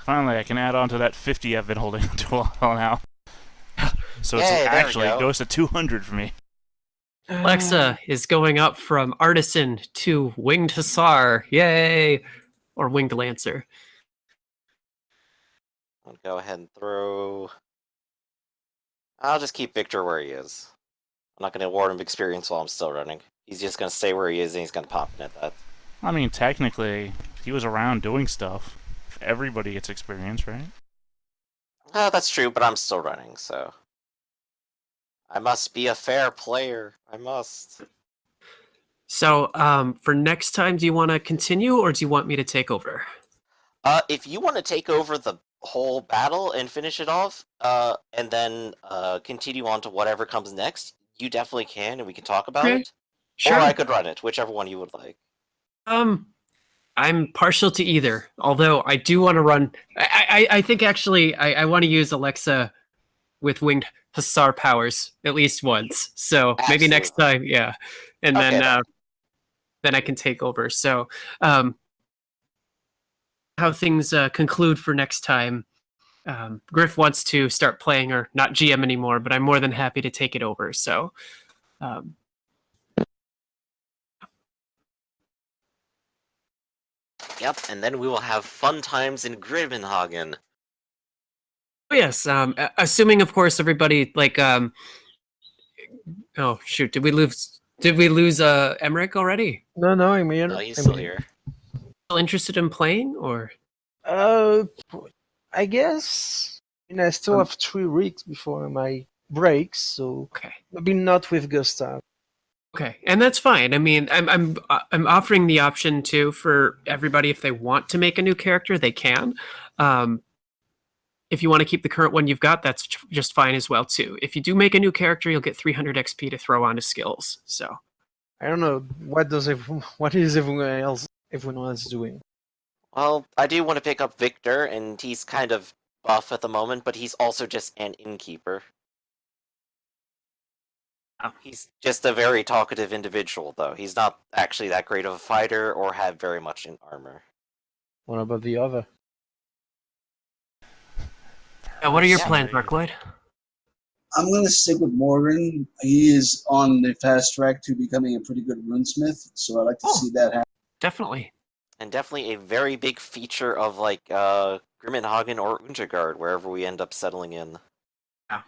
Finally, I can add on to that 50 I've been holding to a while now. So it's Yay, there we actually, it go. goes to 200 for me. Alexa is going up from artisan to winged hussar. Yay! Or winged lancer. I'll go ahead and throw... I'll just keep Victor where he is. I'm not going to award him experience while I'm still running. He's just going to stay where he is and he's going to pop in at that. I mean, technically, he was around doing stuff. Everybody gets experience, right? That's true, but I'm still running, so... I must be a fair player. I must. So, for next time, do you want to continue or do you want me to take over? If you want to take over the whole battle and finish it off, and then continue on to whatever comes next, you definitely can, and we can talk about Okay. it. Sure. Or I could run it, whichever one you would like. I'm partial to either. Although I do want to run. I think actually I want to use Alexa with winged hussar powers at least once. So maybe next time, yeah. And Okay, then I can take over. So how things conclude for next time. Griff wants to start playing or not GM anymore, but I'm more than happy to take it over. So. Yep, and then we will have fun times in Grimmenhagen. Oh, yes, assuming of course everybody like oh shoot, did we lose Emmerich already? No, I'm here. No, he's I'm still here. Still interested in playing or Uh, I guess. I still have 3 weeks before my breaks, so okay. maybe not with Gustav. Okay, and that's fine. I mean, I'm offering the option too for everybody if they want to make a new character, they can. If you want to keep the current one you've got, that's just fine as well too. If you do make a new character, you'll get 300 XP to throw onto skills. So I don't know what is everyone else doing. Well, I do want to pick up Victor, and he's kind of buff at the moment, but he's also just an innkeeper. Oh. He's just a very talkative individual, though. He's not actually that great of a fighter or have very much in armor. What about the other? what are your Yeah. plans, Markloyd? I'm going to stick with Morgan. He is on the fast track to becoming a pretty good runesmith, so I'd like to see that happen. Definitely. And definitely a very big feature of, like, Grimmenhagen or Untergard, wherever we end up settling in. Yeah.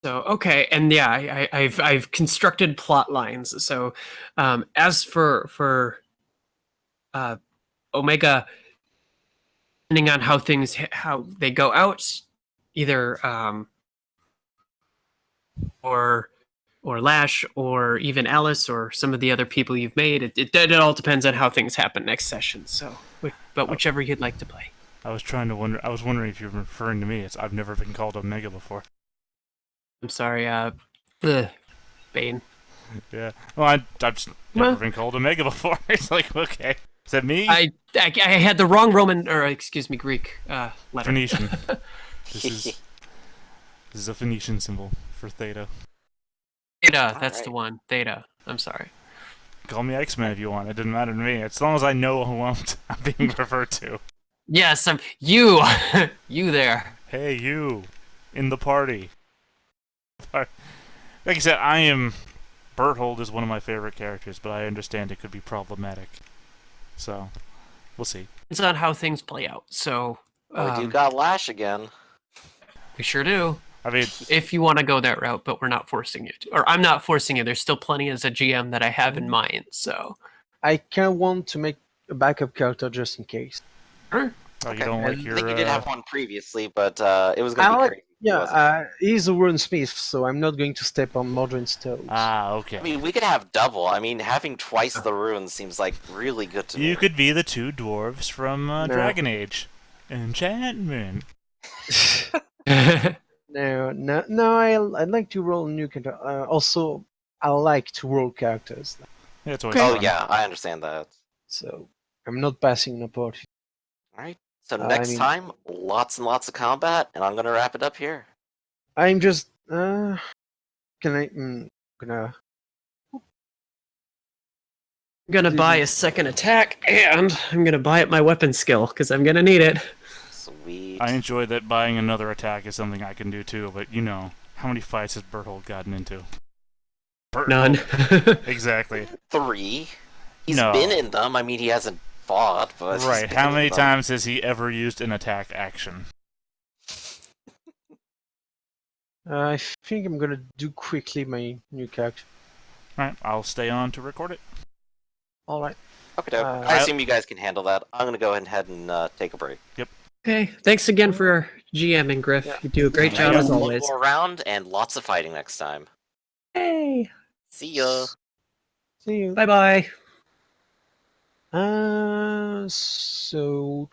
So okay, and yeah, I've constructed plot lines. So as for Omega, depending on how they go out, either or Lash or even Alice or some of the other people you've made, it all depends on how things happen next session. So, but whichever you'd like to play. I was wondering if you're referring to me. I've never been called Omega before. I'm sorry, Bane. Yeah. Well, I've just never been called Omega before. It's like, okay. Is that me? I had the wrong Roman, or excuse me, Greek letter. Phoenician. This is a Phoenician symbol for Theta. Theta, that's Alright. the one. Theta. I'm sorry. Call me X-Men if you want. It doesn't matter to me. As long as I know who I'm being referred to. Yes, you. You there. Hey, you. In the party. Like I said, Berthold is one of my favorite characters, but I understand it could be problematic. So, we'll see. It's on how things play out. So We do got Lash again. we sure do. I mean, If you want to go that route, but we're not forcing you to. Or I'm not forcing you. There's still plenty as a GM that I have in mind. So I kind of want to make a backup character just in case. sure. oh, you don't I like your... think you did have one previously, but it was going to be crazy. Yeah, he's a runesmith, so I'm not going to step on Modrin's toes. Ah, okay. I mean, we could have double. I mean, having twice the runes seems like really good to me. You could be the 2 dwarves from Dragon Age. Enchantment. No, I'd like to roll new character. Also, I like to roll characters, Yeah, it's always Oh, fun. yeah, I understand that. so I'm not passing an opportunity. Alright, so I next mean- time, lots and lots of combat, and I'm going to wrap it up here. I'm just gonna I'm gonna buy a second attack, and I'm gonna buy up my weapon skill, because I'm gonna need it. Sweet. I enjoy that buying another attack is something I can do too, but you know, how many fights has Berthold gotten into? None. Exactly. 3. He's No. been in them. I mean, he hasn't fought, but he's Right, been how in many them. times has he ever used an attack action? I think I'm gonna do quickly my new character. Alright, I'll stay on to record it. All right. Okay, doke. I assume you guys can handle that. I'm gonna go ahead and take a break. Okay, thanks again for GMing, Griff. Yeah. You do a great job Yeah, as one always. more round and lots of fighting next time. Hey, See ya. See you. bye-bye. So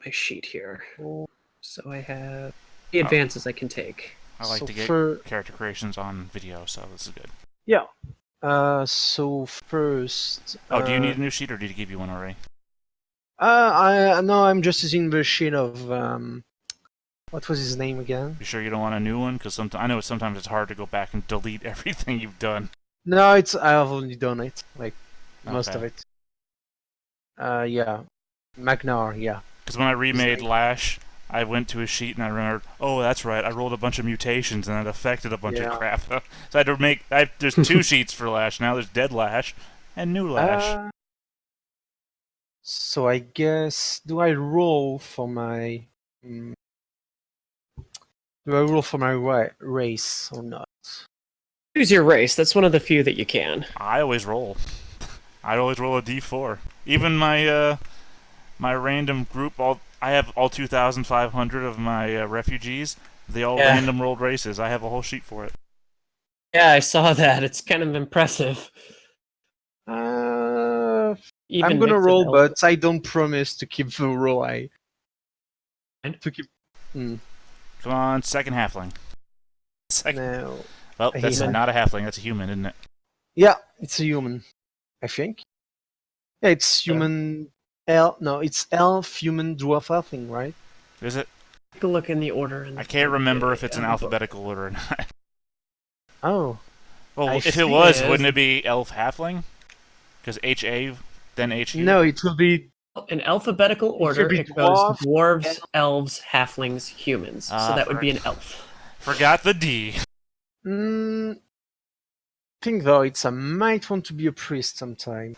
My sheet here. Oh. So I have the advances I can take. I like So to get for- character creations on video, so this is good. yeah. So first. Oh, do you need a new sheet, or did he give you one already? I'm just using the sheet of what was his name again? You sure you don't want a new one? Because I know sometimes it's hard to go back and delete everything you've done. No, I've only done it, like most Okay. of it. Yeah, Magnar, yeah. Because when I remade name. Lash, I went to his sheet and I remembered, oh, that's right, I rolled a bunch of mutations and it affected a bunch of Yeah. crap. So I had to make. There's 2 sheets for Lash now. There's Dead Lash and New Lash. So I guess do I roll for my race or not? Choose your race. That's one of the few that you can. I always roll. I always roll a d4. Even my my random group, I have all 2,500 of my refugees. They all Yeah. random rolled races. I have a whole sheet for it. Yeah, I saw that. It's kind of impressive. Even I'm gonna mix of roll, elf- but I don't promise to keep the roll. To keep. Come on, second halfling. Second. No. Well, A that's human. not a halfling. That's a human, isn't it? Yeah, it's a human. I think. Yeah, it's human. It's elf, human, dwarf, halfling, right? Is it? Take a look in the order. In the I can't remember if it's an book. alphabetical order or not. Oh, Well, I if it think was, it is. wouldn't it be elf halfling? Because HA, then HU? no, it will be. In alphabetical order, be it goes dwarf, dwarves, elves, halflings, humans. So Ah, that would be an elf. Forgot the D. I think though I might want to be a priest sometime.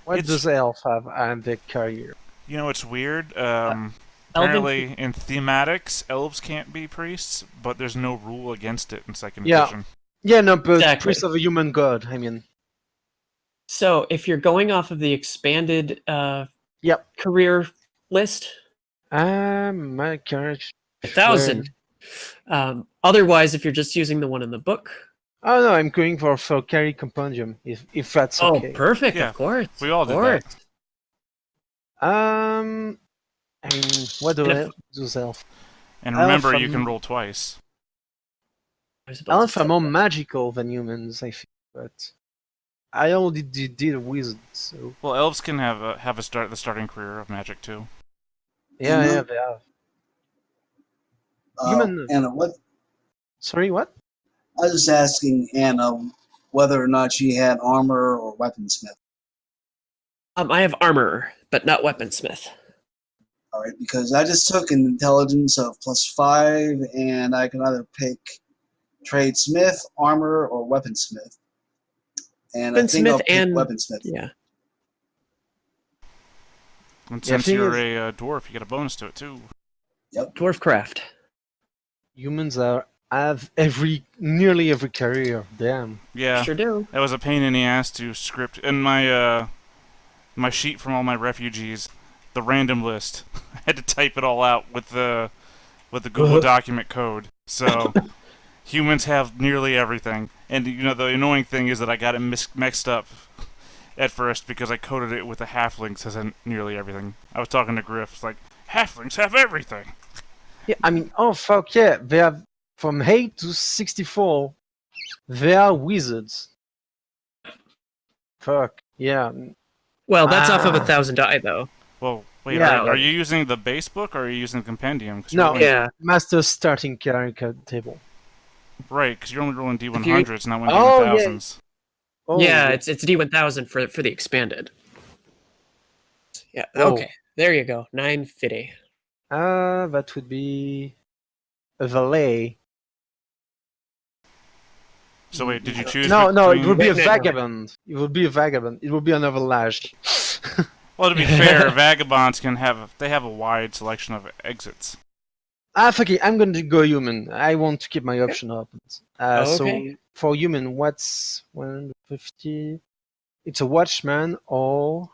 What It's- does elf have and their career? You know, it's weird. Apparently, Elven, in thematics, elves can't be priests, but there's no rule against it in second Yeah. edition. Yeah, no, but Exactly. priest of a human god. I mean, so if you're going off of the expanded Yep. career list, my character. 1,000. Otherwise, if you're just using the one in the book, Oh no, I'm going for carry compendium if that's okay. oh, perfect, Yeah, of course. we all of did that. course. I mean, what do And elf? And Elf, remember, you um, can roll twice. I was about to Elf are say more that. magical than humans, I think, but I already did a wizard, so Well, elves can have the starting career of magic too. yeah, Mhm. yeah, they are. Human- Anna, what? Sorry, what? I was just asking Anna whether or not she had armor or weaponsmith. I have armor, but not weaponsmith. All right, because I just took an intelligence of +5, and I can either pick tradesmith, armor, or weaponsmith. And I think I'll Weaponsmith pick and- weaponsmith. Yeah. And Yeah, since thing you're is- a dwarf, you get a bonus to it too. Dwarf craft. Humans have nearly every career. Damn. Yeah, Sure do. that was a pain in the ass to script. And my my sheet from all my refugees, the random list, I had to type it all out with the Google document code. So humans have nearly everything. And you know the annoying thing is that I got it mixed up at first because I coded it with the halflings as in nearly everything. I was talking to Griff, it's like halflings have everything. Yeah, I mean, oh fuck yeah, they have from 8 to 64. They are wizards. Fuck yeah. Well, that's off of Ah. 1,000 die, though. Well, wait, Yeah, are you using the base book or are you using the compendium? 'Cause No, you're only, Yeah. Master starting character table. right, because you're only rolling you- D100s, not Oh, yeah. D1000s. yeah, it's D1000 for the expanded. Yeah. Oh. Okay. There you go. 950. That would be a valet. So wait, did you choose No, it between... would be a Wait, no. vagabond. It would be a vagabond. It would be another lash. Well, to be fair, vagabonds can have a wide selection of exits. Fuck it. I'm going to go human. I want to keep my option open. Okay. So for human, what's 150? It's a watchman or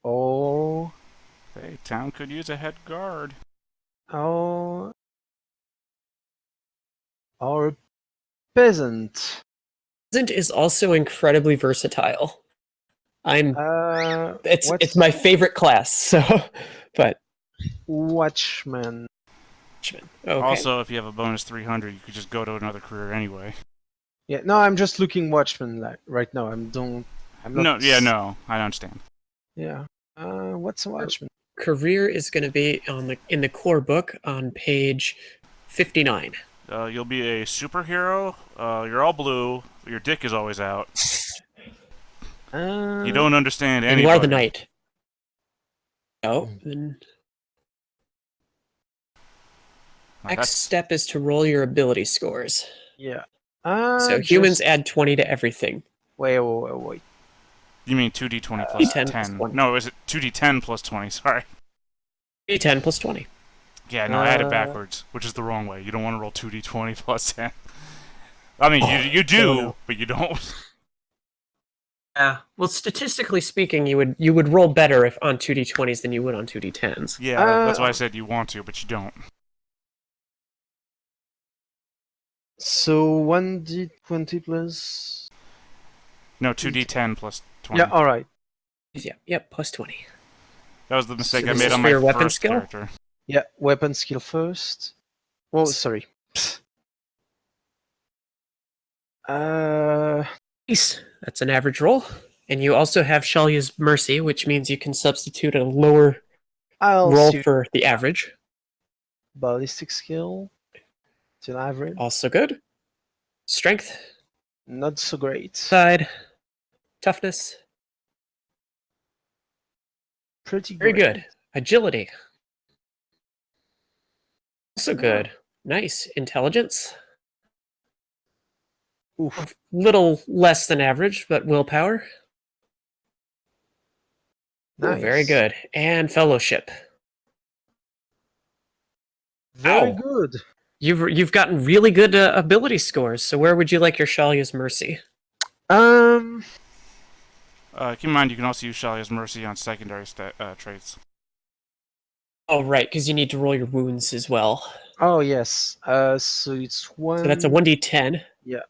Hey, town could use a head guard. or a peasant. Peasant is also incredibly versatile. It's what's my favorite class. So, but watchman? okay. Also, if you have a bonus 300, you could just go to another career anyway. Yeah, no, I'm just looking watchman like right now. I'm not. No, I understand. Yeah. What's a watchman? Career is going to be in the core book on page 59. You'll be a superhero. You're all blue. Your dick is always out. You don't understand And anybody. you are the knight. Oh, then next step is to roll your ability scores. Yeah. So humans add 20 to everything. Wait. You mean 2d20 plus D10 10? plus 20. No, is it 2d10 plus 20? Sorry. D10 plus 20. Yeah, no, I had it backwards, which is the wrong way. You don't want to roll 2d20 plus 10. I mean, you do, but you don't. Yeah. Well, statistically speaking, you would roll better if on 2d20s than you would on 2d10s. Yeah, that's why I said you want to, but you don't. So 1d20 plus. No, 2d10 plus 20. Yeah. All right. Yeah. Yep. Plus 20. That was the mistake So I this made is on for my your weapon first skill? character. Yeah. Weapon skill first. Oh, sorry. Nice. That's an average roll. And you also have Shalia's Mercy, which means you can substitute a lower I'll roll see. for the average. Ballistic skill. Still average. Also good. Strength. Not so great. Side. Toughness. Pretty Very great. good. Agility. Also good. Nice. Intelligence. Oof. Little less than average, but willpower. Ooh, Nice. very good. And fellowship. Very Ow. good. You've gotten really good ability scores. So where would you like your Shalia's Mercy? Keep in mind, you can also use Shalia's Mercy on secondary traits. Oh, right, because you need to roll your wounds as well. Oh yes. So it's one. So that's a 1d10. Yeah.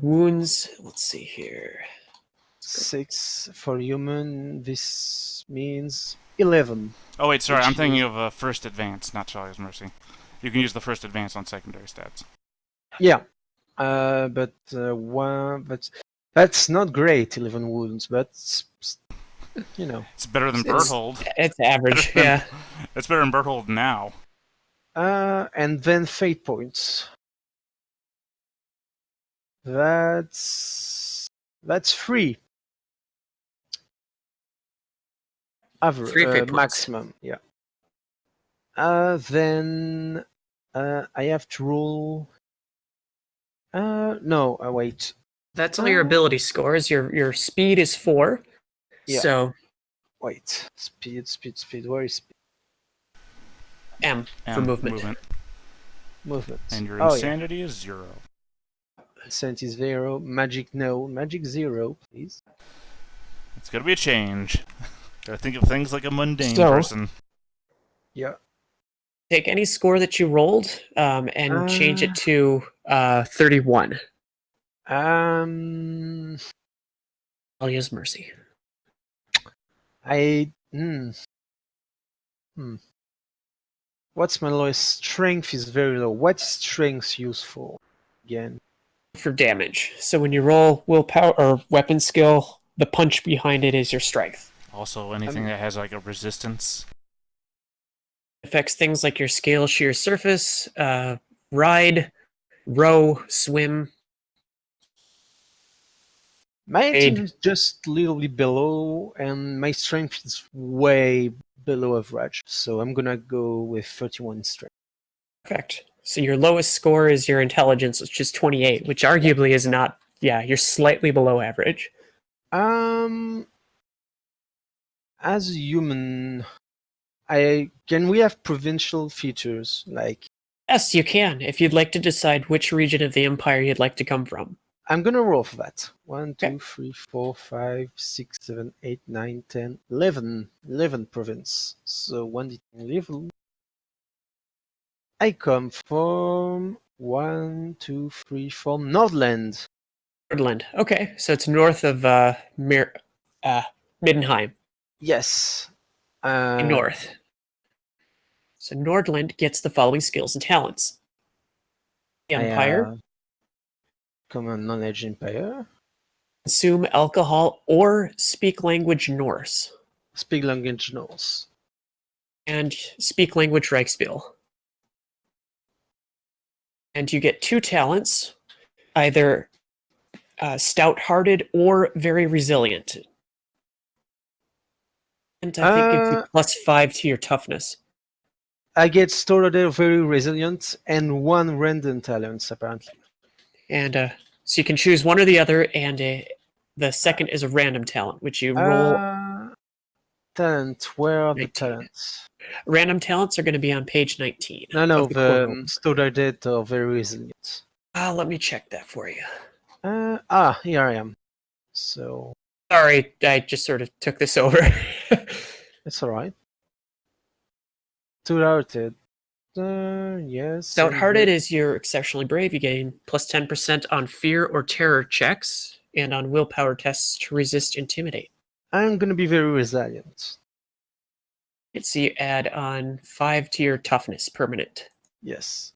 Wounds. Let's see here. 6 for human. This means 11. Oh wait, sorry, I'm Which thinking is- of First Advance, not Shalia's Mercy. You can use the First Advance on secondary stats. Yeah. But one. But that's not great. 11 wounds, but you know. It's better than It's- Berthold. It's average, Better than- yeah. It's better than Berthold now. And then fate points. That's free. Average. 3 fate points. Maximum. Yeah. Then I have to roll. No. Wait. That's all your ability scores. Your speed is 4. Yeah. So Wait. Speed. Where is speed? M for And movement. Movement. And your Oh, yeah. insanity is 0. Insanity 0. Magic no. Magic 0, please. It's gonna be a change. Gotta think of things like a mundane So- person. Yeah. Take any score that you rolled and change it to 31. Shalia's Mercy. What's my lowest? Strength is very low. What is strength useful? Again. For damage. So when you roll willpower or weapon skill, the punch behind it is your strength. Also, anything that has like a resistance. Affects things like your scale, sheer surface, ride, row, swim. My Aid. intelligence is just a little bit below, and my strength is way below average. So I'm gonna go with 31 strength. Perfect. So your lowest score is your intelligence, which is 28, which arguably is not. Yeah, you're slightly below average. As a human, can we have provincial features like? Yes, you can, if you'd like to decide which region of the empire you'd like to come from. I'm gonna roll for that. 1, Okay. 2, 3, 4, 5, 6, 7, 8, 9, 10, 11. 11 province. So 1d10 level. I come from 1, 2, 3, 4 Nordland. Nordland. Okay, so it's north of Middenheim. Yes. North. So Nordland gets the following skills and talents. Empire, Common knowledge empire. consume alcohol or speak language Norse, Speak language Norse. and speak language Reichsspiel. And you get 2 talents, either stout-hearted or very resilient. And I think gives you +5 to your toughness. I get started very resilient and 1 random talents apparently. And so you can choose one or the other, and the second is a random talent, which you roll. Talent. Where are the 19. talents? Random talents are going to be on page 19. No, of the core roll. the started are very resilient. Let me check that for you. Here I am. So Sorry, I just sort of took this over. it's alright. Stout-hearted. Yes. Stout-hearted is you're exceptionally brave. You gain +10% on fear or terror checks and on willpower tests to resist intimidate. I'm gonna be very resilient. So you add on 5 to your toughness permanent. Yes.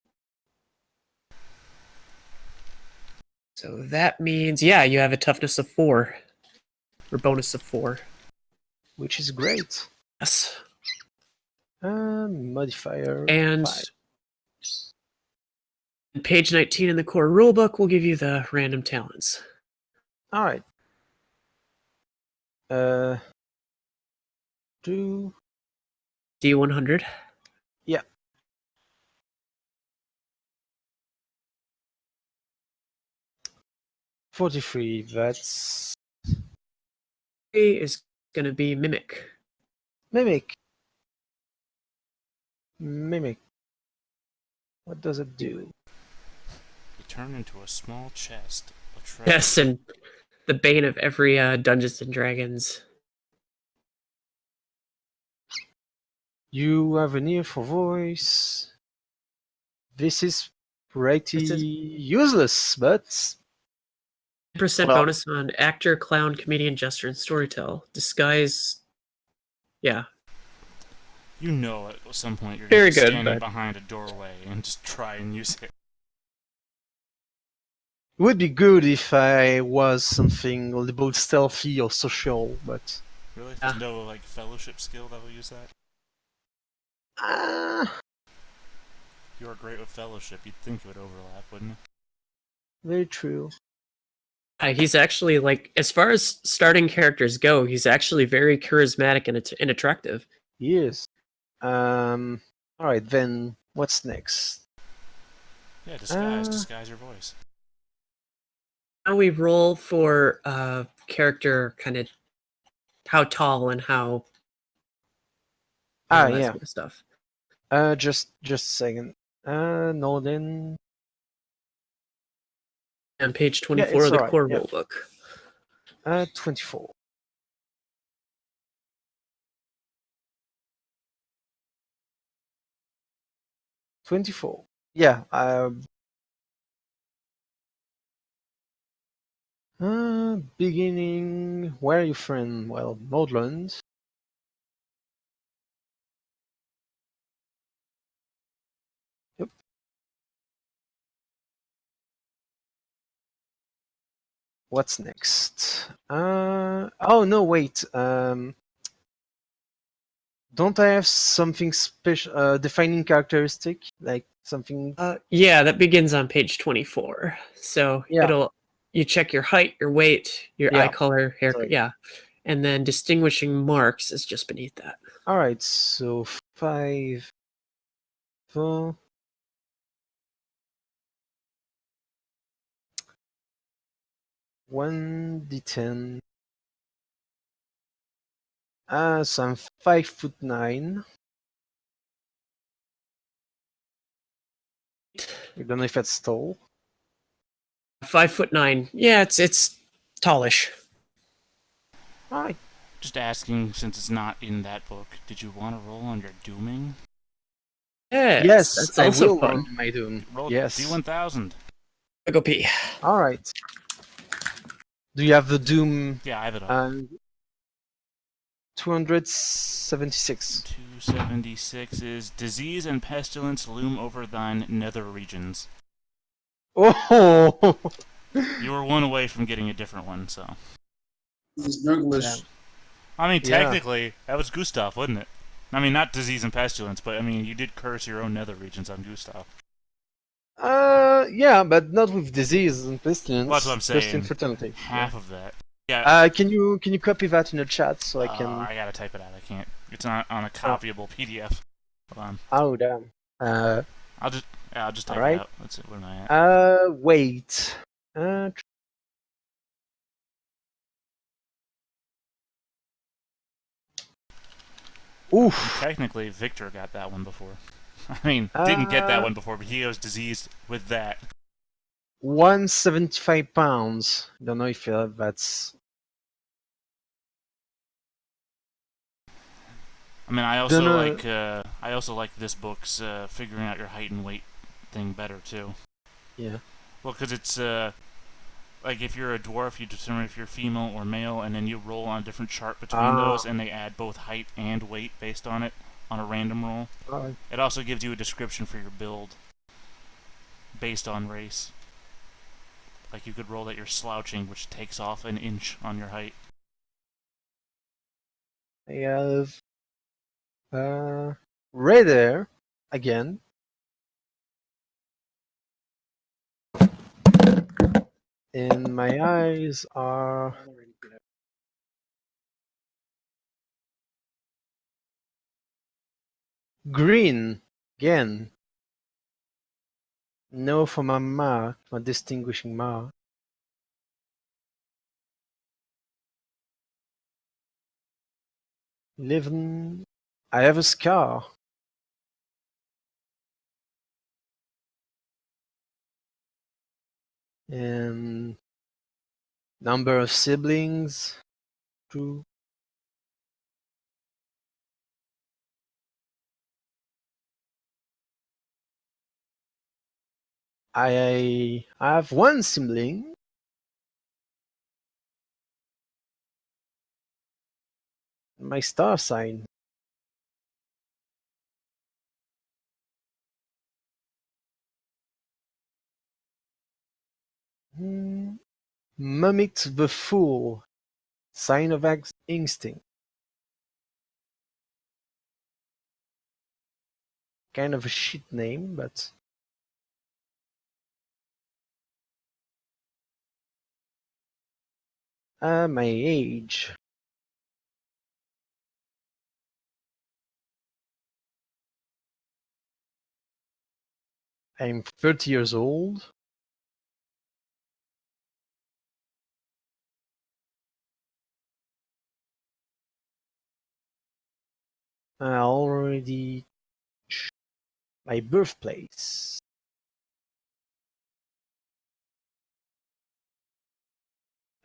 So that means, yeah, you have a toughness of 4. Or bonus of 4. Which is great. Yes. Modifier. And 5. page 19 in the core rulebook will give you the random talents. Alright. Do D100. Yeah. $43. That's Is going to be Mimic. Mimic. Mimic. What does it do? You turn into a small chest of treasure. Yes, and the bane of every Dungeons and Dragons. You have an ear for voice. This is pretty This is- useless, but 10% Well- bonus on actor, clown, comedian, jester, and storytell. Disguise. Yeah. You know at some point you're Very just good, standing but- behind a doorway and just try and use it. it would be good if I was something a little stealthy or social, but Really? There's no like fellowship skill that will use that? You are great with fellowship. You'd think it would overlap, wouldn't it? very true. He's actually, like, as far as starting characters go, he's actually very charismatic and attractive. Yes. Alright, then what's next? Yeah, disguise your voice. Now we roll for character kind of how tall and how all that Yeah. sort of stuff. Just a second. No, then On page 24 it's of the alright, core yeah. rulebook. 24. Yeah. Beginning. Where are you from? Well, Nordland. Yep. What's next? Oh no, wait. Don't I have something special, defining characteristic, like something? Yeah, that begins on page 24. So Yeah. you check your height, your weight, your eye Yeah. color, hair. Sorry. Yeah, and then distinguishing marks is just beneath that. All right, so 5, 4. One d10. So I'm 5'9". I don't know if that's tall. 5'9". Yeah, it's tallish. Alright. Just asking, since it's not in that book, did you want to roll on your dooming? Yes, Yes, that's I also will fun. roll my doom. Roll Yes. D1000. I go pee. Alright. Do you have the doom? Yeah, I have it up. 276. 276 is disease and pestilence loom over thine nether regions. Oh! You were one away from getting a different one, so. He's English. Damn. I mean, Yeah. technically, that was Gustav, wasn't it? I mean, not disease and pestilence, but I mean, you did curse your own nether regions on Gustav. Yeah, but not with disease and pestilence. Well, that's what I'm Just saying. infertility. Half of that. Yeah. Can you copy that in the chat so I can? I gotta type it out. I can't. It's not on a copyable PDF. Hold on. Oh damn. I'll just type Alright. it out. Let's see. Where am I at? Wait. Oof. Technically, Victor got that one before. I mean, didn't get that one before, but he was diseased with that. 175 pounds. Don't know if that's. I mean, I Dunno. also like this book's figuring out your height and weight thing better too. Yeah. Well, because it's like if you're a dwarf, you determine if you're female or male, and then you roll on a different chart between those, and they add both height and weight based on it on a random roll. Alright. It also gives you a description for your build based on race. Like you could roll that you're slouching, which takes off an inch on your height. I have red hair again. And my eyes are green again. No for my mark, my distinguishing mark. Eleven. I have a scar. And number of siblings. 2. I have one sibling. My star sign. Mummicked the Fool. Sign of instinct. Kind of a shit name, but. My age. I'm 30 years old. I already. My birthplace.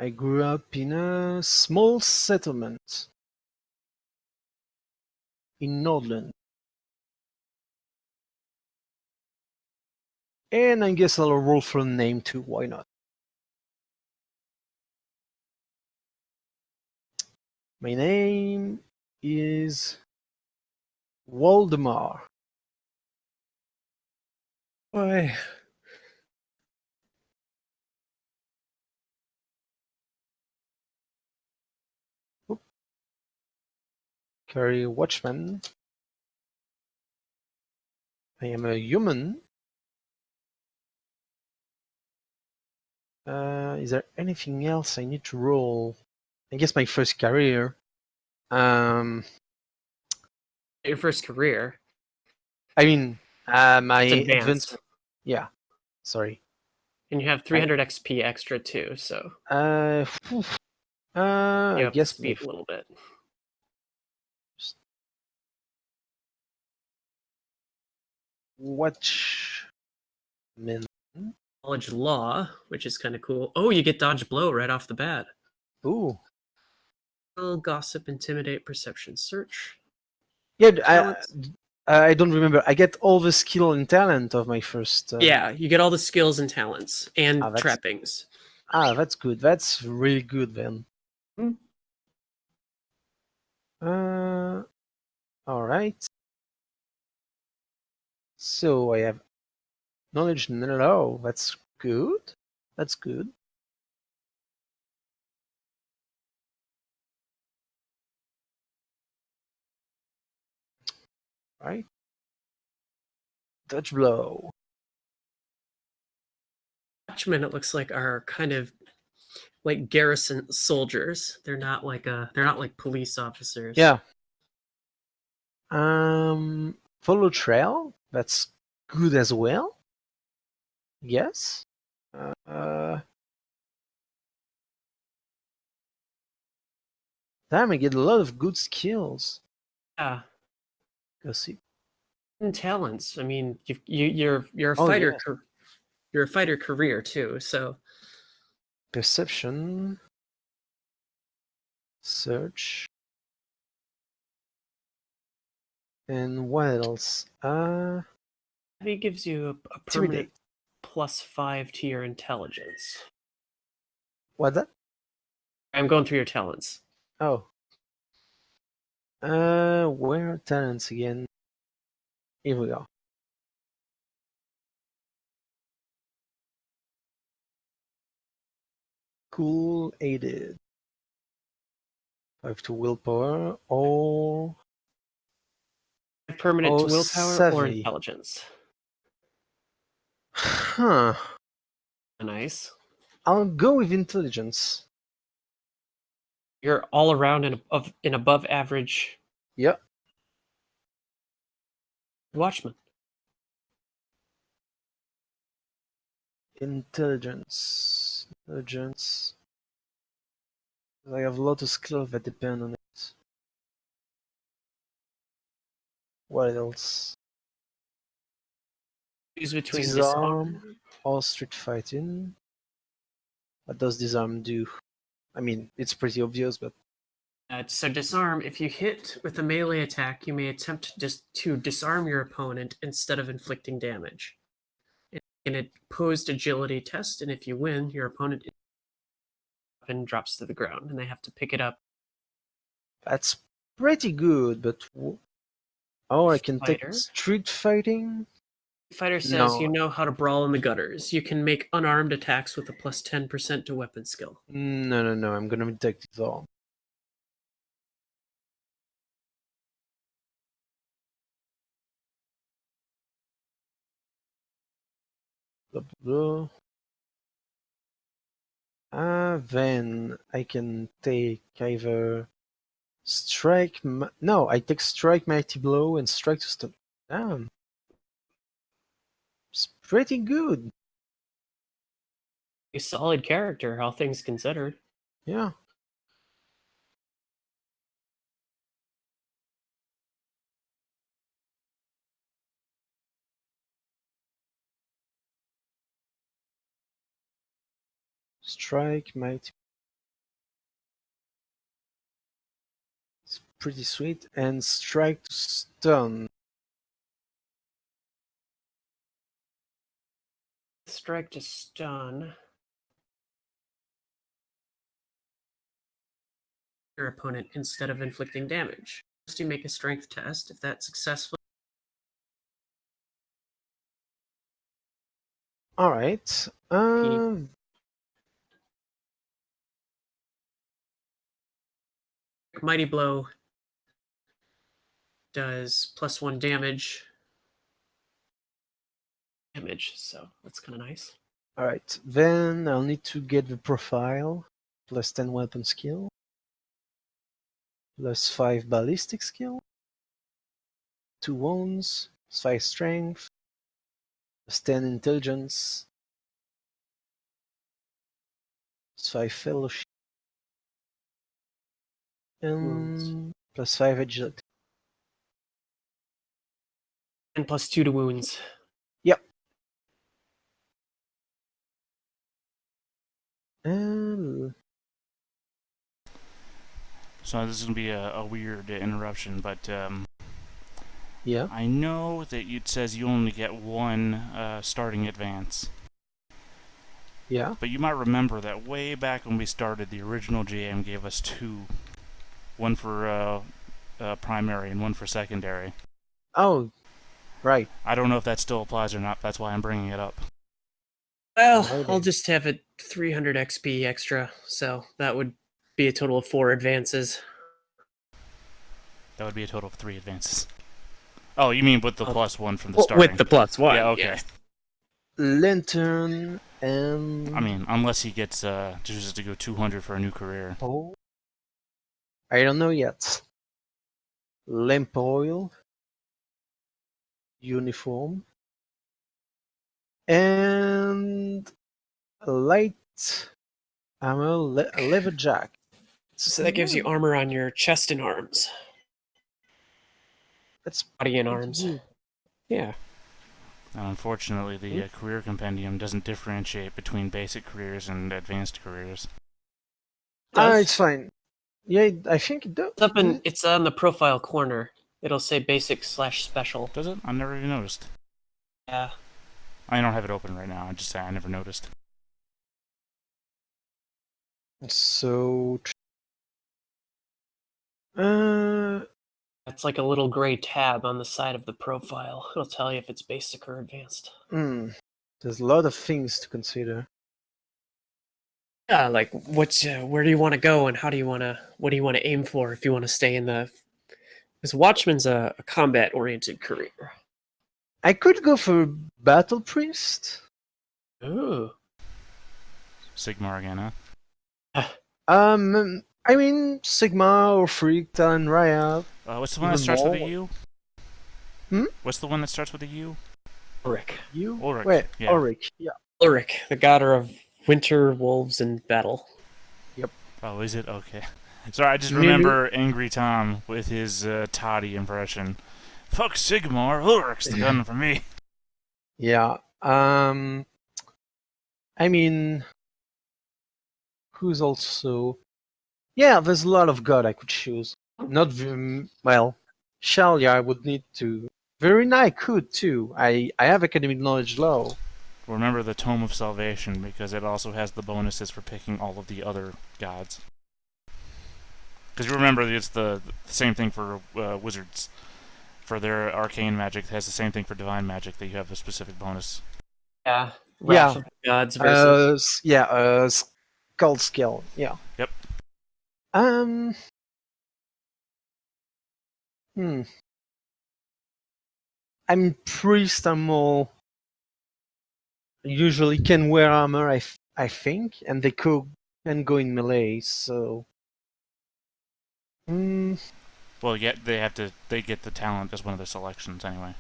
I grew up in a small settlement in Nordland. And I guess I'll roll for a name too, why not? My name is Waldemar. Boy. Carry Watchman. I am a human. Is there anything else I need to roll? I guess my first career. Um, Your first career. I mean, my It's advanced. advancement. Yeah, sorry. And you have 300 XP extra too, so Phew. you I have to guess my speed a little bit. watch. Knowledge law, which is kind of cool. Oh, you get dodge blow right off the bat. Ooh. Gossip, intimidate, perception, search. Yeah, Talents. I don't remember. I get all the skill and talent of my first. Yeah, you get all the skills and talents and that's- trappings. That's good. That's really good then. Hmm. All right. So I have knowledge and law. That's good. That's good. Right. Dodge blow. Watchmen, it looks like, are kind of like garrison soldiers. They're not like police officers. Yeah. Follow trail. That's good as well. Yes. Damn, I get a lot of good skills. Yeah. Go see. And talents. I mean, you're a Oh, fighter. yes. You're a fighter career too. So Perception. Search. And what else? he gives you a permanent Intimidate. +5 to your intelligence. What's that? I'm going through your talents. Oh. Where are talents again? Here we go. Cool aided. 5 to willpower or Permanent to Oh, willpower or savvy. intelligence. Huh. Nice. I'll go with intelligence. You're all around an above average Yep. watchman. Intelligence. Intelligence. I have a lot of skills that depend on it. What else? Choose between Disarm or street fighting. What does disarm do? I mean, it's pretty obvious, but So disarm. If you hit with a melee attack, you may attempt to disarm your opponent instead of inflicting damage. In a posed agility test, and if you win, your opponent drops to the ground, and they have to pick it up. that's pretty good. But oh, I can take Fighter. street fighting. Fighter says No. you know how to brawl in the gutters. You can make unarmed attacks with a +10% to weapon skill. No. I'm gonna take disarm. Blah, blah, blah. Then I can take either strike. No, I take strike, mighty blow, and strike to stun. Damn, it's pretty good. A solid character, all things considered. Yeah. Strike, mighty. It's pretty sweet. And strike to stun. Strike to stun your opponent instead of inflicting damage. First, you make a strength test. If that's successful, All right. mighty blow does +1 damage. So that's kind of nice. Alright, then I'll need to get the profile. Plus 10 weapon skill. Plus 5 ballistic skill. 2 wounds. Plus 5 strength. Plus 10 intelligence. Plus 5 fellowship. And plus 5 agility. And +2 to wounds. Yep. And So this is gonna be a weird interruption, but yeah. I know that it says you only get one starting advance. Yeah. But you might remember that way back when we started, the original GM gave us two. One for primary and one for secondary. Oh, right. I don't know if that still applies or not. That's why I'm bringing it up. Well, Alrighty. I'll just have it 300 XP extra, so that would be a total of 4 advances. That would be a total of 3 advances. Oh, you mean with the plus one from the Well, starting? with the +1. Yeah, okay. yes. Lantern and I mean, unless he gets chooses to go 200 for a new career. oh, I don't know yet. Lamp oil, uniform, and a light armor, leather jacket. So that gives you armor on your chest and arms. That's Body and pretty arms. good. Yeah. And unfortunately, the career compendium doesn't differentiate between basic careers and advanced careers. It's fine. Yeah, I think it does. It's on the profile corner. It'll say basic/special. Does it? I never even noticed. Yeah. I don't have it open right now. I just say I never noticed. So, That's like a little gray tab on the side of the profile. It'll tell you if it's basic or advanced. there's a lot of things to consider. Yeah, like where do you want to go and what do you want to aim for if you want to stay in the... Because Watchman's a combat-oriented career. I could go for Battle Priest. Ooh. Sigmar again, huh? I mean Sigma or Freak, Talon Riot. What's the one that Even starts with a more. U? Hmm? What's the one that starts with a U? Ulrich. You? Ulrich. Wait, Yeah. Ulrich. Yeah. Ulrich, the god of winter, wolves, and battle. Oh, is it? Okay. Sorry, I just Maybe- remember Angry Tom with his toddy impression. Fuck Sigmar, Ulrich's the gun for me. Yeah. I mean, who's also? Yeah, there's a lot of god I could choose. Not well. Shalia, I would need to. Verina, I could too. I have academic knowledge low. Remember the Tome of Salvation, because it also has the bonuses for picking all of the other gods. Because you remember, it's the same thing for wizards. For their arcane magic, it has the same thing for divine magic, that you have a specific bonus. Yeah. Yeah. Wrath of the gods versus... Skull skill. Yeah. Yep. Hmm. I'm priest. I'm more. Usually can wear armor. I think, and they can go in melee. So. Well, yeah, they get the talent as one of their selections anyway.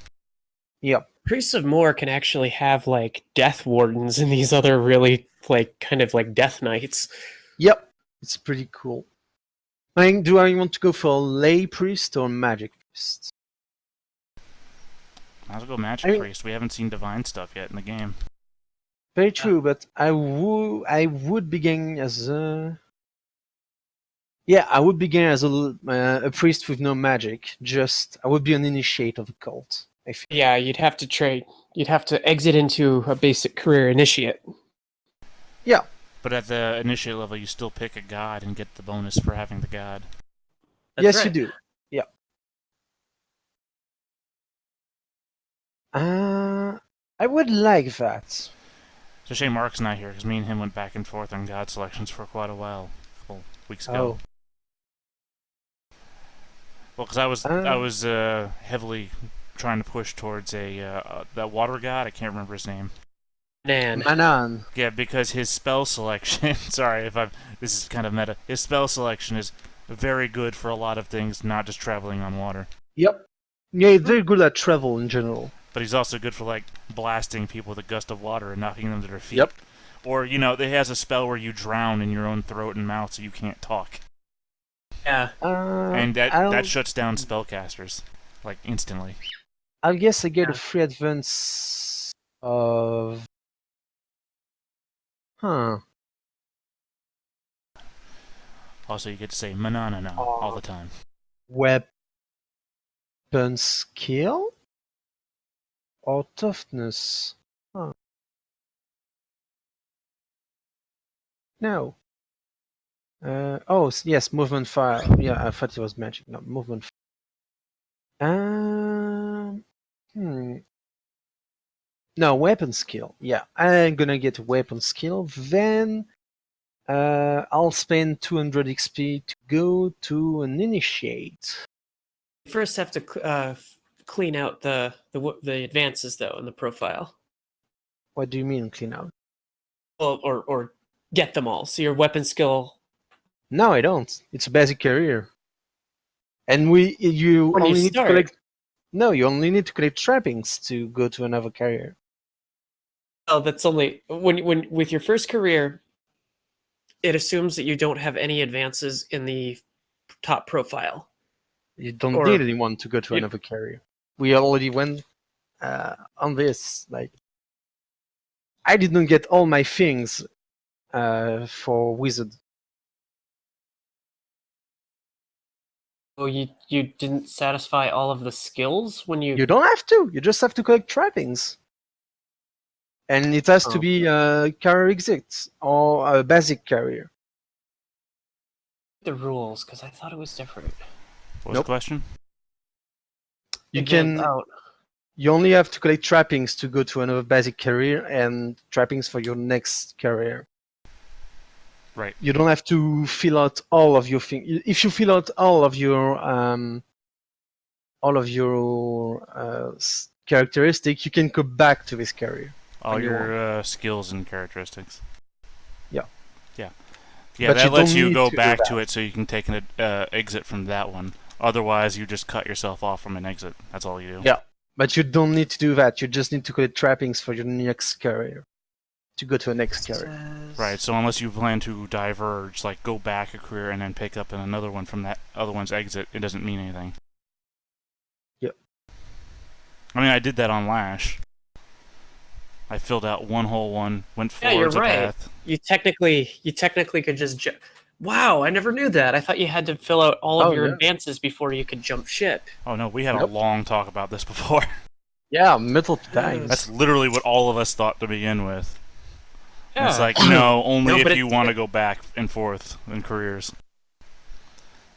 Yep. Priests of More can actually have, like, death wardens and these other really, like, kind of like death knights. Yep. It's pretty cool. Do I want to go for lay priest or magic priest? Might as well go Magic Priest. We haven't seen divine stuff yet in the game. Very true, but I would begin as a. Yeah, I would begin as a priest with no magic. Just I would be an initiate of a cult. I think. Yeah, you'd have to trade. You'd have to exit into a basic career initiate. Yeah. But at the initiate level, you still pick a god and get the bonus for having the god. That's You right. do. Yeah. I would like that. It's a shame Mark's not here, because me and him went back and forth on god selections for quite a while, a couple weeks ago. Oh. Well, because I was heavily trying to push towards that water god. I can't remember his name. Nan. Manan. Yeah, because his spell selection. Sorry if I'm. This is kind of meta. His spell selection is very good for a lot of things, not just traveling on water. Yep. Yeah, he's very good at travel in general. But he's also good for like blasting people with a gust of water and knocking them to their feet. Yep. Or he has a spell where you drown in your own throat and mouth, so you can't talk, Yeah. and I'll that shuts down spellcasters like instantly. guess I get a Yeah. free advance of. Huh. Also, you get to say manana now all the time. Weapon skill? Or toughness? Huh. No. Yes, movement fire. Yeah, I thought it was magic. No, movement fire. No, weapon skill. Yeah, I'm gonna get a weapon skill. Then I'll spend 200 XP to go to an initiate. You first have to clean out the advances though in the profile. What do you mean clean out? Well, or get them all. So your weapon skill. No, I don't. It's a basic career. And you When you only need to start. collect. No, you only need to collect trappings to go to another career. Oh, that's only when with your first career. It assumes that you don't have any advances in the top profile. You don't Or- need anyone to go to you- another career. We already went on this. Like, I didn't get all my things for wizard. Oh, you didn't satisfy all of the skills when you. You don't have to. You just have to collect trappings. And it has to Oh. be a career exit or a basic career. The rules, because I thought it was different. What was Nope. the question? You Advance can. out. You only have to collect trappings to go to another basic career and trappings for your next career. Right. You don't have to fill out all of your things. If you fill out all of your characteristic, you can go back to this career. All When you your skills and characteristics. Yeah. Yeah, But that you lets don't you need go to do back that. to it so you can take an exit from that one. Otherwise, you just cut yourself off from an exit. That's all you do. Yeah. But you don't need to do that. You just need to collect trappings for your next career to go to a next career. Right, so unless you plan to diverge, like go back a career and then pick up another one from that other one's exit, it doesn't mean anything. Yep. I mean, I did that on Lash. I filled out one whole one, went Yeah, you're forwards a right. path. You technically could just. Wow, I never knew that. I thought you had to fill out all of Oh, your yeah. advances before you could jump ship. Oh no, we had Nope. a long talk about this before. Yeah, multiple times. That's literally what all of us thought to begin with. Yeah. It's like, no, only No, but if you want to go back and forth in careers.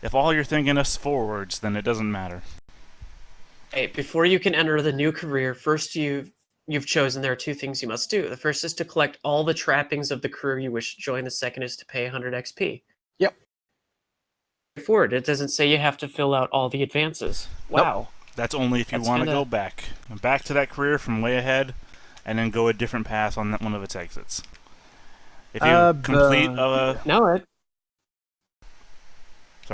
If all you're thinking is forwards, then it doesn't matter. Hey, before you can enter the new career, first you've chosen there are two things you must do. The first is to collect all the trappings of the career you wish to join. The second is to pay 100 XP. Yep. Forward. It doesn't say you have to fill out all the advances. Wow. That's only if you That's want to kinda- go back to that career from way ahead, and then go a different path on one of its exits. If you complete a No,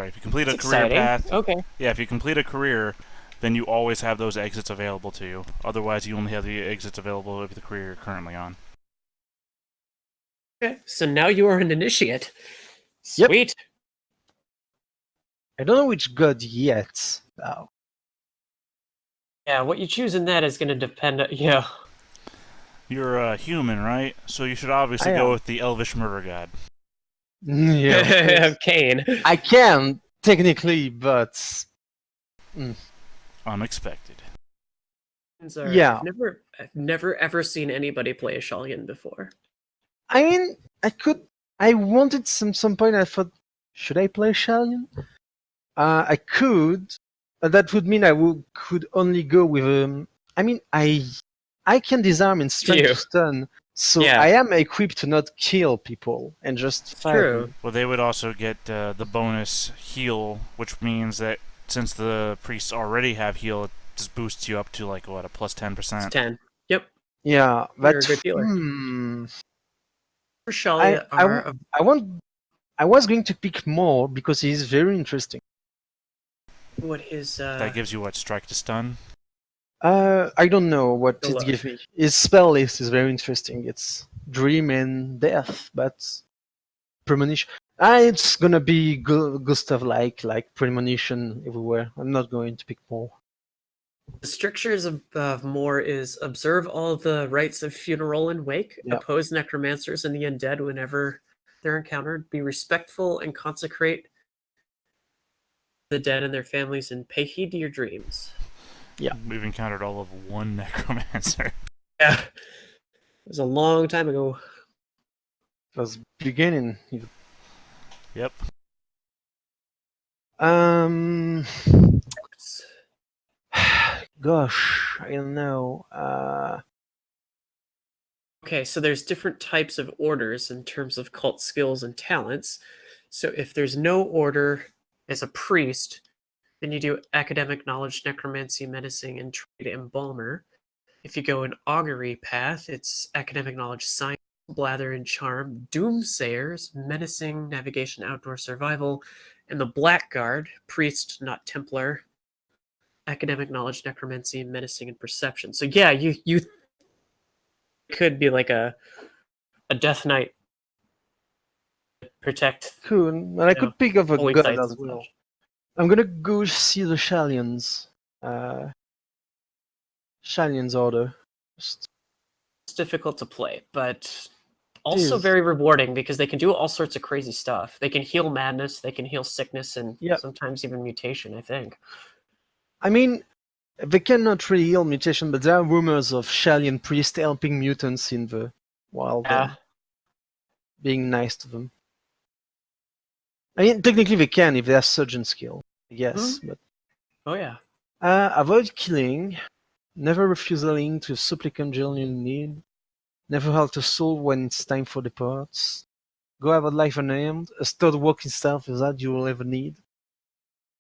if you complete a it's career exciting. path, Okay. yeah, if you complete a career, then you always have those exits available to you. Otherwise, you only have the exits available with the career you're currently on. Okay. So now you are an initiate. Yep. Sweet. I don't know which god yet. Though. Yeah, what you choose in that is going to depend. Yeah. You're a human, right? So you should obviously I go am. with the Elvish Murder God. Yeah. Kane. I can technically, but Unexpected. Yeah. I've never ever seen anybody play a Shalian before. I mean, I wanted some point. I thought, should I play Shalian? I could. But that would mean could only go with I mean, I can disarm and strength You. to stun, so Yeah. I am equipped to not kill people and just fight True. them. Well, they would also get the bonus heal, which means that since the priests already have heal, it just boosts you up to like what, a plus 10%. It's 10. Yep. Yeah, You're a but good healer. I, Rashalia I, are w- I want. I was going to pick more because he's very interesting. what his That gives you what, strike to stun? I don't know what Go it look. gives me. His spell list is very interesting. It's Dream and Death, but Premonition. It's gonna be good stuff like Premonition everywhere. I'm not going to pick more. The strictures of Moore is observe all the rites of funeral and wake, Yeah. oppose necromancers and the undead whenever they're encountered, be respectful and consecrate the dead and their families, and pay heed to your dreams. Yeah. We've encountered all of one necromancer. Yeah. It was a long time ago. It was beginning. Yep. Um, gosh, I don't know. Okay, so there's different types of orders in terms of cult skills and talents. So if there's no order as a priest, then you do academic knowledge, necromancy, menacing, and trade embalmer. If you go an augury path, it's academic knowledge, science, blather, and charm, doomsayers, menacing, navigation, outdoor survival, and the blackguard, priest, not Templar, academic knowledge, necromancy, menacing, and perception. So yeah, you could be like a Death Knight, protect Cool. And I could pick up a holy god sites as and well. such. I'm gonna go see the Shallions. Shallions order. Just- It's difficult to play, but also is. very rewarding because they can do all sorts of crazy stuff. They can heal madness, they can heal sickness, and Yeah. sometimes even mutation, I think. I mean, they cannot really heal mutation, but there are rumors of Shallion priest helping mutants in the wild, Yeah. being nice to them. I mean, technically they can if they have surgeon skill, I guess. But Oh yeah. avoid killing, never refuse a link to a supplicant genuine need, never halt a soul when it's time for departs. Go about life unnamed, a stud walking staff is that you will ever need.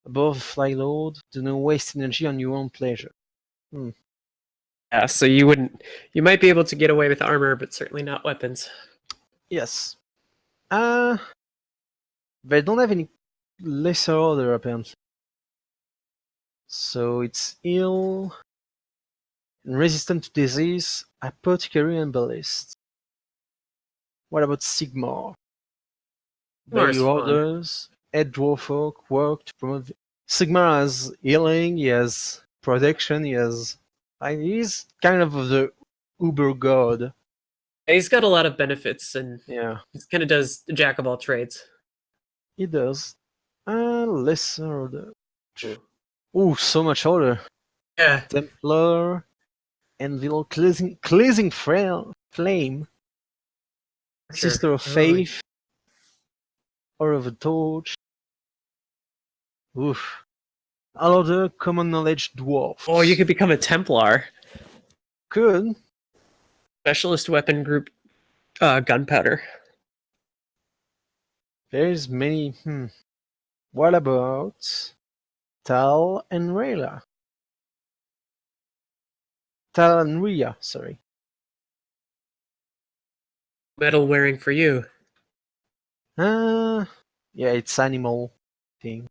Above fly load, do not waste energy on your own pleasure. Yeah, so you might be able to get away with armor, but certainly not weapons. Yes. They don't have any lesser order apparently. So it's ill, resistant to disease, apothecary, and ballist. What about Sigmar? Sigmar is Value fun. orders, head dwarf oak, work to promote. Sigmar has healing, he has protection, he's kind of the uber god. He's got a lot of benefits, and Yeah, he kind of does the jack of all trades. he does. Lesser order. Ooh. Ooh, so much order. Yeah. Templar, Anvil, Cleansing Flame, Sure. Sister of Oh, yeah. Faith, Or of a Torch. Oof. All other common knowledge dwarfs. Oh, you could become a Templar. Could. Specialist weapon group, gunpowder. There's many. What about Tal and Rayla? Tal and Rhea, sorry. Metal wearing for you. Yeah, it's animal thing.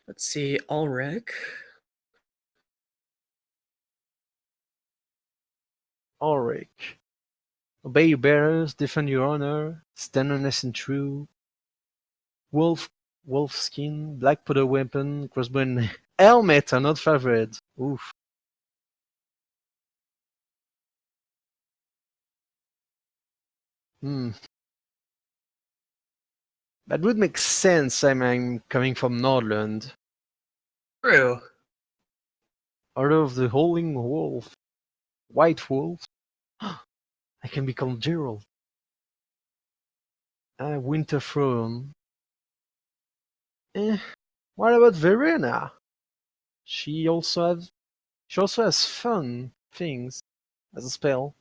Let's see, Ulrich. Ulrich. Obey your bearers, defend your honor, stand honest and true. Wolf skin, black powder weapon, crossbow and helmet are not favored. Oof. Hmm. That would make sense. I'm coming from Nordland. True. Order of the Howling Wolf. White Wolf. I can become Gerald. Winter Throne. What about Verena? She also has fun things as a spell.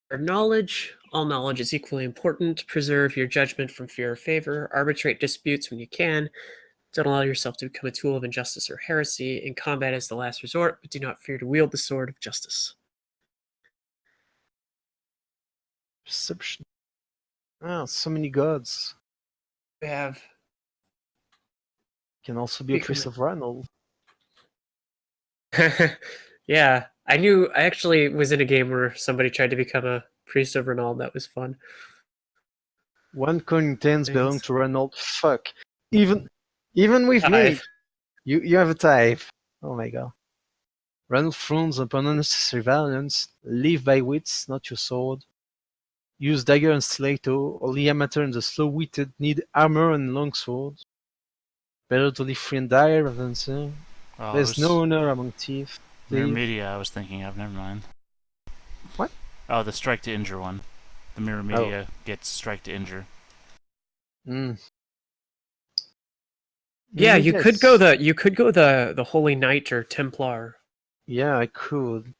For knowledge, all knowledge is equally important. Preserve your judgment from fear or favor. Arbitrate disputes when you can. Don't allow yourself to become a tool of injustice or heresy. In combat as the last resort, but do not fear to wield the sword of justice. Perception. Ah, so many gods. We have Can also be a priest of Ranald. yeah, I actually was in a game where somebody tried to become a priest of Renald. That was fun. One coin tens Thanks. belong to Ranald. Fuck. Even with me, Five. you have a type. Oh my god. Ranald frowns upon unnecessary violence. Live by wits, not your sword. Use dagger and stiletto. Only amateur and the slow-witted need armor and longsword. Better to live free and die rather than serve. Oh, There's no honor among thieves. Mirror Media I was thinking of, never mind. What? Oh, the strike to injure one. The Mirror Media gets strike to injure. Mm. Yeah, Mm, you yes. could go the Holy Knight or Templar. Yeah, I could.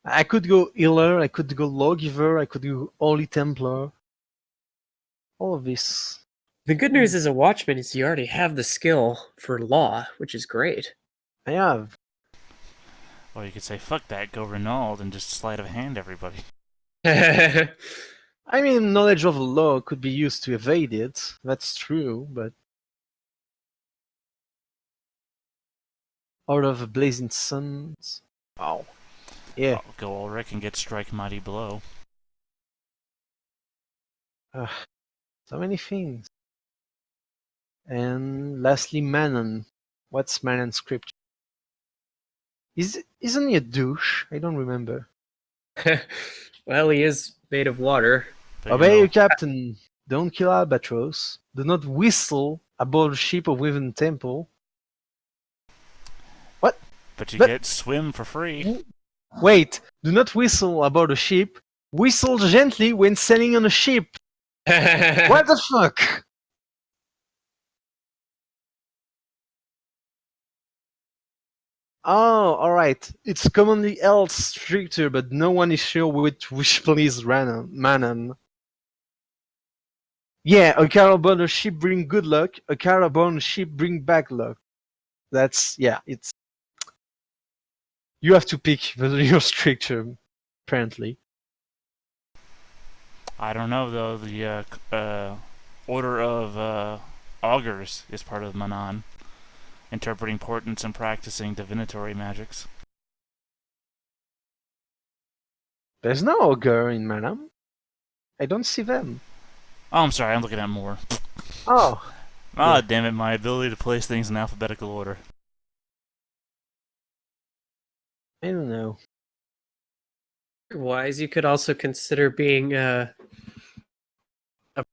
I could go healer, I could go lawgiver, I could go holy templar. All of this. The good news as a watchman is you already have the skill for law, which is great. I have. Or you could say, fuck that, go Renault and just sleight of hand everybody. Yeah, I mean, knowledge of the law could be used to evade it. That's true, but out of the blazing suns. Wow. Yeah. Oh, go Ulrich and get strike mighty blow. So many things. And lastly, Manon. What's Manon's scripture? Isn't he a douche? I don't remember. well, he is made of water. But, Obey you your know, captain. Don't kill Albatross. Do not whistle aboard a ship or within a temple. but you but- get swim for free. Wait, do not whistle aboard a ship. Whistle gently when sailing on a ship. What the fuck? Oh, alright. It's commonly held stricter, but no one is sure which please Manon. Yeah, a car aboard a ship bring good luck. A car aboard a ship bring bad luck. That's, yeah, it's... You have to pick your stricture, apparently. I don't know, though. The Order of Augurs is part of Manon. Interpreting portents and practicing divinatory magics. There's no ogre in Manam. I don't see them. Oh, I'm sorry, I'm looking at more. Oh, Ah, Yeah. damn it, my ability to place things in alphabetical order. I don't know. Otherwise, you could also consider being a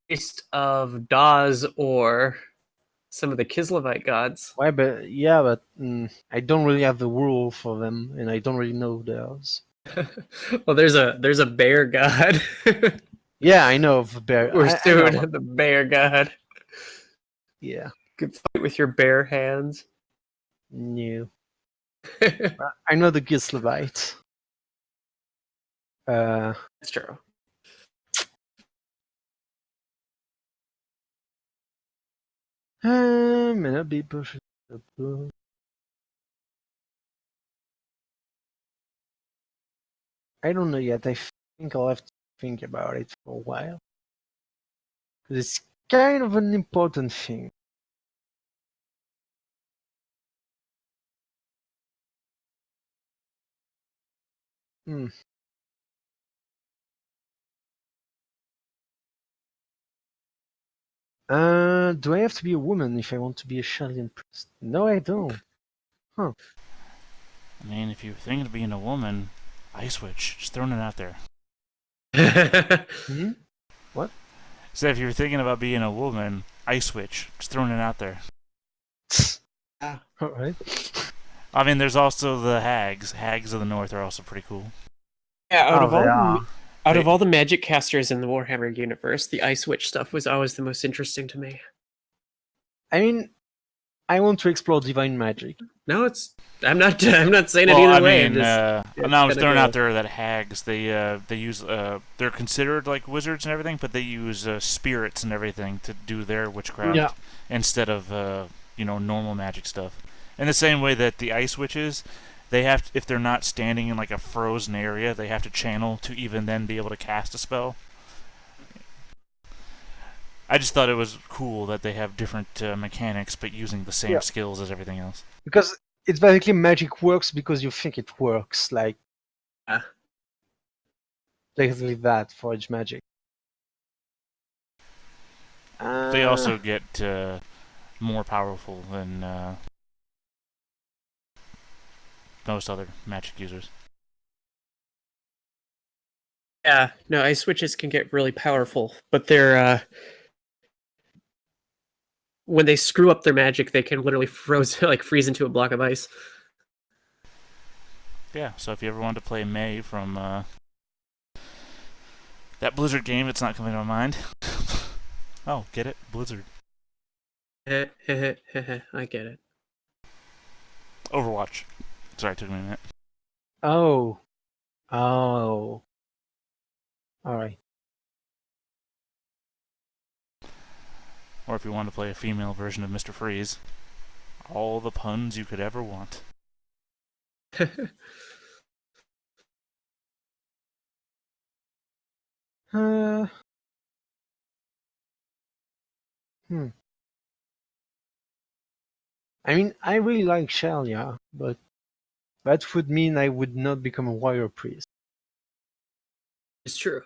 priest of Daz or some of the Kislevite gods. Why? But yeah, but I don't really have the rule for them, and I don't really know theirs. well, there's a bear god. Yeah, I know of bear. We're I know soon about- the bear god. Yeah, You could fight with your bare hands. new. I know the Gislevite. That's true. May not be pushed. I don't know yet. I think I'll have to think about it for a while. 'Cause it's kind of an important thing. Hmm. Do I have to be a woman if I want to be a Shallian priest? No, I don't. I mean, if you're thinking of being a woman, Ice Witch. Just throwing it out there. Hmm? So if you're thinking about being a woman, Ice Witch. Just throwing it out there. Alright. I mean, there's also the hags. Hags of the North are also pretty cool. Yeah, out of they all are. out of all the magic casters in the Warhammer universe, the Ice Witch stuff was always the most interesting to me. I mean, I want to explore divine magic. No, I'm not saying it Well, either I way. mean, I'm just, no, I was gotta throwing go. out there that hags, they use, they're considered like wizards and everything, but they use spirits and everything to do their witchcraft Yeah. instead of normal magic stuff. In the same way that the ice witches, they have if they're not standing in like a frozen area, they have to channel to even then be able to cast a spell. I just thought it was cool that they have different mechanics, but using the same Yeah. skills as everything else. Because it's basically magic works because you think it works, like Yeah. basically that for Edge magic. They also get more powerful than most other magic users. Yeah, no, ice witches can get really powerful, but they're when they screw up their magic, they can literally freeze into a block of ice. Yeah, so if you ever wanted to play May from that Blizzard game, it's not coming to my mind. Oh, get it? Blizzard. I get it. Overwatch. Sorry, it took me a minute. Oh. All right. Or if you wanted to play a female version of Mr. Freeze. All the puns you could ever want. Hmm. I mean, I really like Shelia, but that would mean I would not become a warrior priest. It's true.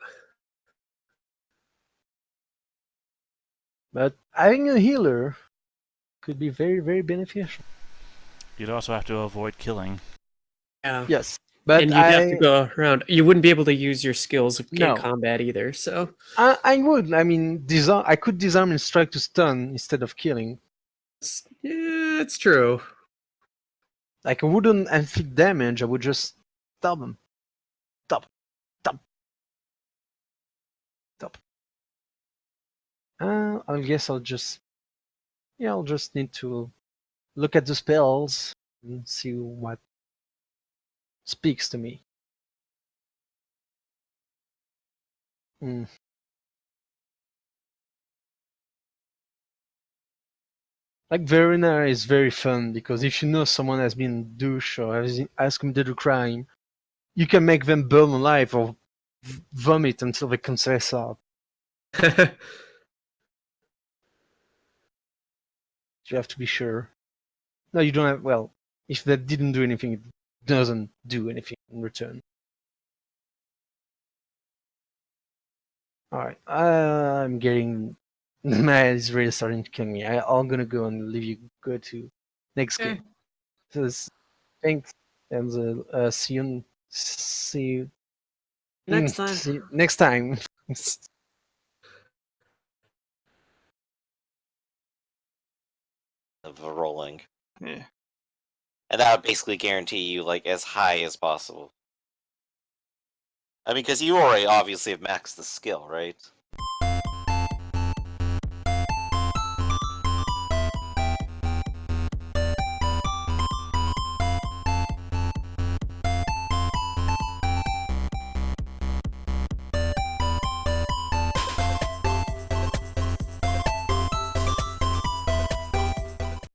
But having a healer could be very, very beneficial. You'd also have to avoid killing. Yeah. Yes, but And you'd have to go around. You wouldn't be able to use your skills in No. combat either, so... I would. I mean, I could disarm and strike to stun instead of killing. Yeah, it's true. Like, I wouldn't inflict damage, I would just stop them. Stop. I guess I'll just need to look at the spells and see what speaks to me. Like, Verena is very fun because if you know someone has been douche or has committed a crime, you can make them burn alive or vomit until they confess up. You have to be sure. No, you don't have. Well, if that didn't do anything, it doesn't do anything in return. Alright, I'm getting. Man, it's really starting to kill me. I'm gonna go and leave you go to next Okay. game. So, thanks, and see you Next time. see you next time. Of rolling. Yeah. And that would basically guarantee you, like, as high as possible. I mean, because you already obviously have maxed the skill, right?